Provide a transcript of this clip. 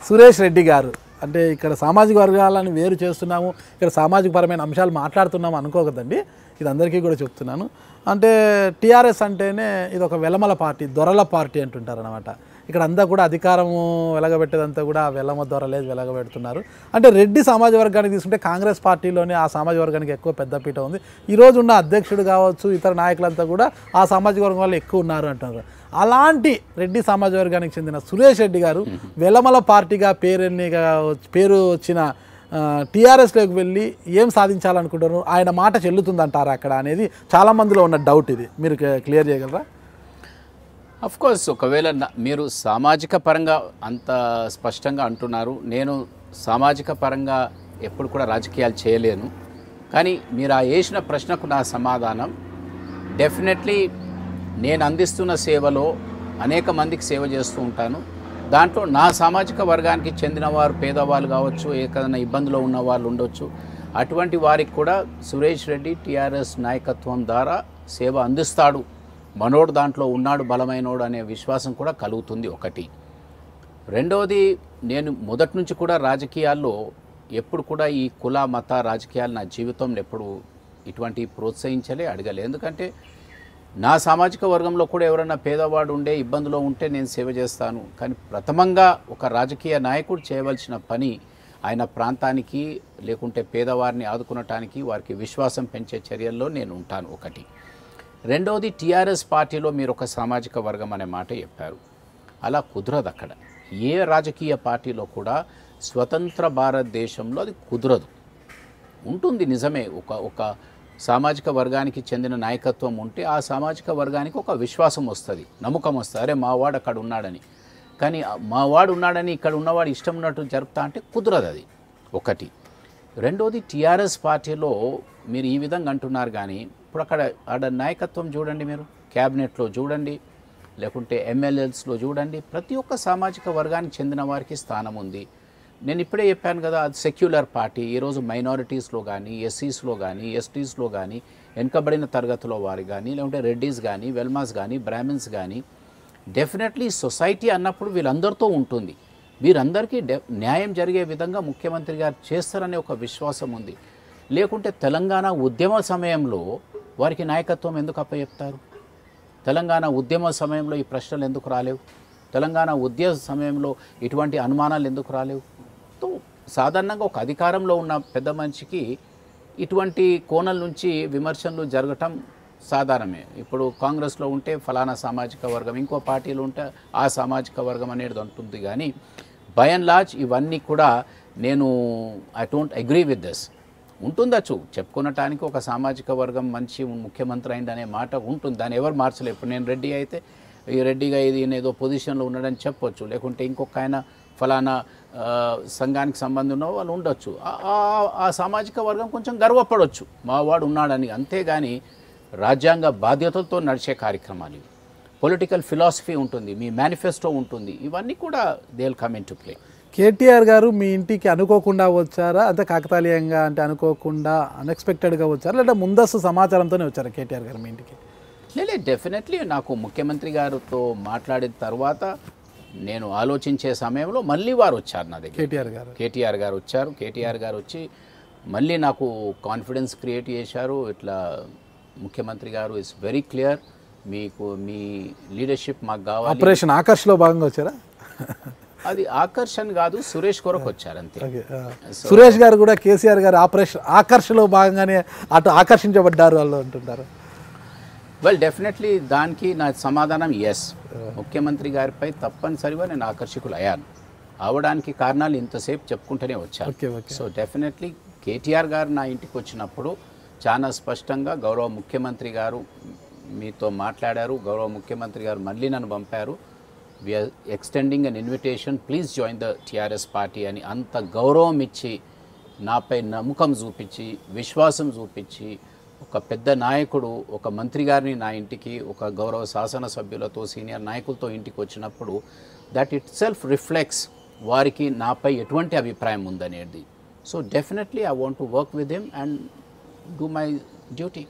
సురేష్ రెడ్డి గారు అంటే ఇక్కడ సామాజిక వర్గాలను వేరు చేస్తున్నాము, ఇక్కడ సామాజిక పరమైన అంశాలు మాట్లాడుతున్నాము అనుకోకదండి. ఇది అందరికీ కూడా చెప్తున్నాను. అంటే టీఆర్ఎస్ అంటేనే ఇది ఒక వెలమల పార్టీ, దొరల పార్టీ అంటుంటారు అనమాట. ఇక్కడ అంతా కూడా అధికారము వెలగబెట్టేదంతా కూడా వెలమ దొరలేదు వెలగబెడుతున్నారు. అంటే రెడ్డి సమాజ వర్గానికి తీసుకుంటే కాంగ్రెస్ పార్టీలోనే ఆ సామాజిక వర్గానికి ఎక్కువ పెద్దపీట ఉంది. ఈరోజు ఉన్న అధ్యక్షుడు కావచ్చు, ఇతర నాయకులంతా కూడా ఆ సామాజిక వర్గం వాళ్ళు ఎక్కువ ఉన్నారు అంటున్నారు. అలాంటి రెడ్డి సమాజ వర్గానికి చెందిన సురేష్ రెడ్డి గారు వెలమల పార్టీగా పేరు వచ్చిన టీఆర్ఎస్లోకి వెళ్ళి ఏం సాధించాలనుకుంటున్నారు, ఆయన మాట చెల్లుతుందంటారా అక్కడ అనేది చాలామందిలో ఉన్న డౌట్. ఇది మీరు క్లియర్ చేయగలరా? కోర్స్ ఒకవేళ మీరు సామాజిక పరంగా అంత స్పష్టంగా అంటున్నారు. నేను సామాజిక పరంగా ఎప్పుడు కూడా రాజకీయాలు చేయలేను. కానీ మీరు వేసిన ప్రశ్నకు నా సమాధానం డెఫినెట్లీ నేను అందిస్తున్న సేవలో అనేక మందికి సేవ చేస్తూ ఉంటాను. దాంట్లో నా సామాజిక వర్గానికి చెందిన వారు పేదవాళ్ళు కావచ్చు, ఏదైనా ఇబ్బందులో ఉన్న వాళ్ళు ఉండొచ్చు. అటువంటి వారికి కూడా సురేష్ రెడ్డి టీఆర్ఎస్ నాయకత్వం ద్వారా సేవ అందిస్తాడు, మనోడు దాంట్లో ఉన్నాడు, బలమైనోడు అనే విశ్వాసం కూడా కలుగుతుంది. ఒకటి. రెండవది, నేను మొదటి నుంచి కూడా రాజకీయాల్లో ఎప్పుడు కూడా ఈ కుల మత రాజకీయాలు నా జీవితంలో ఎప్పుడు ఇటువంటి ప్రోత్సహించలే, అడగలే. ఎందుకంటే నా సామాజిక వర్గంలో కూడా ఎవరైనా పేదవాడు ఉండే ఇబ్బందులో ఉంటే నేను సేవ చేస్తాను. కానీ ప్రథమంగా ఒక రాజకీయ నాయకుడు చేయవలసిన పని ఆయన ప్రాంతానికి లేకుంటే పేదవారిని ఆదుకునటానికి వారికి విశ్వాసం పెంచే చర్యల్లో నేను ఉంటాను. ఒకటి. రెండవది, టీఆర్ఎస్ పార్టీలో మీరు ఒక సామాజిక వర్గం అనే మాట చెప్పారు. అలా కుదరదు. అక్కడ ఏ రాజకీయ పార్టీలో కూడా స్వతంత్ర భారతదేశంలో అది కుదరదు. ఉంటుంది నిజమే, ఒక సామాజిక వర్గానికి చెందిన నాయకత్వం ఉంటే ఆ సామాజిక వర్గానికి ఒక విశ్వాసం వస్తుంది, నమ్మకం వస్తుంది, అరే మావాడు అక్కడ ఉన్నాడని. కానీ మావాడు ఉన్నాడని ఇక్కడ ఉన్నవాడు ఇష్టం ఉన్నట్టు జరుపుతా అంటే కుదరదు. అది ఒకటి. రెండోది, టీఆర్ఎస్ పార్టీలో మీరు ఈ విధంగా అంటున్నారు. కానీ ఇప్పుడు అక్కడ నాయకత్వం చూడండి, మీరు క్యాబినెట్లో చూడండి, లేకుంటే ఎమ్మెల్యేస్లో చూడండి, ప్రతి ఒక్క సామాజిక వర్గానికి చెందిన వారికి స్థానం ఉంది. నేను ఇప్పుడే చెప్పాను కదా, అది సెక్యులర్ పార్టీ. ఈరోజు మైనారిటీస్లో కానీ, ఎస్సీస్లో కానీ, ఎస్టీస్లో కానీ, వెనుకబడిన తరగతిలో వారు కానీ, లేకుంటే రెడ్డీస్ కానీ, వెల్మాస్ కానీ, బ్రాహ్మిన్స్ కానీ, డెఫినెట్లీ సొసైటీ అన్నప్పుడు వీళ్ళందరితో ఉంటుంది. వీరందరికీ న్యాయం జరిగే విధంగా ముఖ్యమంత్రి గారు చేస్తారనే ఒక విశ్వాసం ఉంది. లేకుంటే తెలంగాణ ఉద్యమ సమయంలో వారికి నాయకత్వం ఎందుకు అప్పచెప్తారు? తెలంగాణ ఉద్యమ సమయంలో ఈ ప్రశ్నలు ఎందుకు రాలేవు? తెలంగాణ ఉద్యమ సమయంలో ఇటువంటి అనుమానాలు ఎందుకు రాలేవు? సాధారణంగా ఒక అధికారంలో ఉన్న పెద్ద మనిషికి ఇటువంటి కోణాల నుంచి విమర్శలు జరగటం సాధారణమే. ఇప్పుడు కాంగ్రెస్లో ఉంటే ఫలానా సామాజిక వర్గం, ఇంకో పార్టీలో ఉంటే ఆ సామాజిక వర్గం అనేది ఉంటుంది. కానీ బై అండ్ లార్జ్ ఇవన్నీ కూడా నేను I don't agree with this. ఉంటుందచ్చు, చెప్పుకునటానికి ఒక సామాజిక వర్గం మంచి ముఖ్యమంత్రి అయింది అనే మాట ఉంటుంది, దాన్ని ఎవరు మార్చలేరు. ఇప్పుడు నేను రెడ్డి అయితే ఈ రెడ్డిగా ఇది ఏదో పొజిషన్లో ఉన్నాడని చెప్పొచ్చు, లేకుంటే ఇంకొక ఆయన ఫలానా సంఘానికి సంబంధం ఉన్న వాళ్ళు ఉండొచ్చు. ఆ సామాజిక వర్గం కొంచెం గర్వపడవచ్చు మావాడు ఉన్నాడని. అంతేగాని రాజ్యాంగ బాధ్యతలతో నడిచే కార్యక్రమాలు ఇవి. పొలిటికల్ ఫిలాసఫీ ఉంటుంది, మీ మేనిఫెస్టో ఉంటుంది, ఇవన్నీ కూడా they will come in to play. KTR గారు మీ ఇంటికి అనుకోకుండా వచ్చారా, అంటే కాకతాళీయంగా, అంటే అనుకోకుండా అన్ఎక్స్పెక్టెడ్గా వచ్చారా, లేదా ముందస్తు సమాచారంతోనే వచ్చారా కేటీఆర్ గారు మీ ఇంటికి? లేదు, డెఫినెట్లీ నాకు ముఖ్యమంత్రి గారితో మాట్లాడిన తర్వాత నేను ఆలోచించే సమయంలో మళ్ళీ వారు వచ్చారు నా దగ్గర. కేటీఆర్ గారు వచ్చారు. కేటీఆర్ గారు వచ్చి మళ్ళీ నాకు కాన్ఫిడెన్స్ క్రియేట్ చేశారు. ఇట్లా ముఖ్యమంత్రి గారు ఇస్ వెరీ క్లియర్, మీకు మీ లీడర్షిప్ మాకు కావాలి. ఆపరేషన్ ఆకర్ష్లో భాగంగా వచ్చారా? అది ఆకర్షణ కాదు, సురేష్ కొరకు వచ్చారు అంతే. సురేష్ గారు కూడా కేసీఆర్ గారు ఆపరేషన్ ఆకర్షలో భాగంగానే అటు ఆకర్షించబడ్డారు వాళ్ళు అంటుంటారు. వెల్, డెఫినెట్లీ దానికి నా సమాధానం ఎస్. ముఖ్యమంత్రి గారిపై తప్పనిసరిగా నేను ఆకర్షికులు అయ్యాను. అవడానికి కారణాలు ఇంతసేపు చెప్పుకుంటూనే వచ్చాను. సో డెఫినెట్లీ కేటీఆర్ గారు నా ఇంటికి వచ్చినప్పుడు చాలా స్పష్టంగా గౌరవ ముఖ్యమంత్రి గారు మీతో మాట్లాడారు. గౌరవ ముఖ్యమంత్రి గారు మళ్ళీ నన్ను పంపారు, we are extending an invitation, please join the TRS party అని. అంత గౌరవం ఇచ్చి, నాపై నమ్మకం చూపించి, విశ్వాసం చూపించి, ఒక పెద్ద నాయకుడు ఒక మంత్రి గారిని నా ఇంటికి ఒక గౌరవ శాసనసభ్యులతో సీనియర్ నాయకులతో ఇంటికి వచ్చినప్పుడు దట్ ఇట్ సెల్ఫ్ రిఫ్లెక్ట్స్ వారికి నాపై ఎటువంటి అభిప్రాయం ఉందనేది. So definitely I want to work with him and do my duty.